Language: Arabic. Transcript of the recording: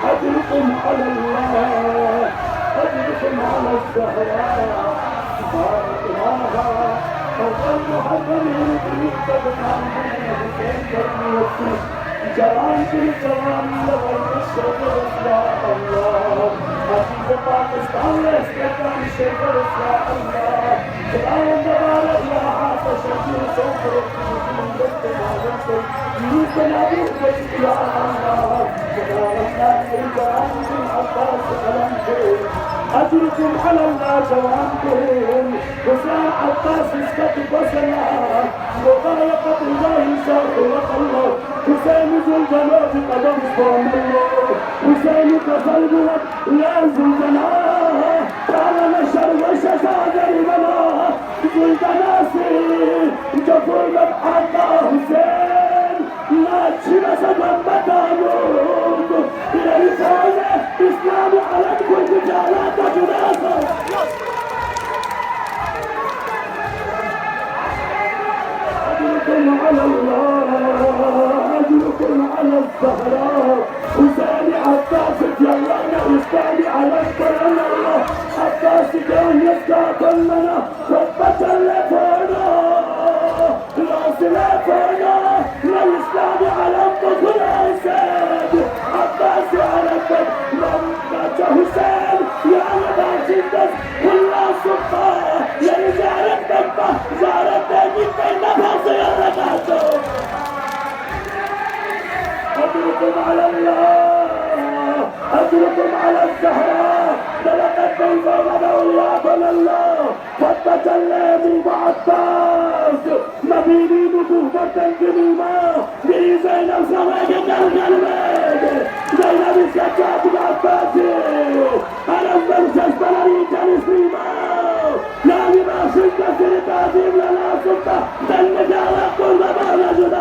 أجركم على الله، أجركم على الزهراء باركناها أول محمد تبقى جوان في جوان لغير الشجر يا الله حبيب باكستان استقام الشجر يا الله جوان مبارك يا حافظ شجر صبر يوسف نبي يا الله جوان جوان في عباس كلامكم أجركم على الله جوانكم وساعة عباس اسكت بصلا مضايقة الله شرق وقلب حسين ذو الجناب قدم صام الله حسين كفلبك لا ذو الجناه قال نشر وشجاع المناه ذو الجناسي جفر حتى حسين لا تشبس مدامك إلى رسالة إسلام على كل رجالات جناسة أجركم على الله أجركم على الزهراء حسين عباس جلانا إسلامي على الكرم الله عباس كان يستقبل لنا ربة اللفونا راس اللفونا للإسلام على الطفل حسين عباس على الكرم ربة حسين يا لباس الدس كلها سبحان يا رجال الدبة زارت دنيا بين نفس يرقاته أجركم على الله أجركم على الزهراء بلغت بين أولياء الله فتت الذي بعباس نبيني نبوة كريمة بي زينب زواج القلب زينب السكات العباسي أنا المرشد بلريك الإسليمة لا لما شلت سرطة لنا سلطة دل جارة كل ما نجد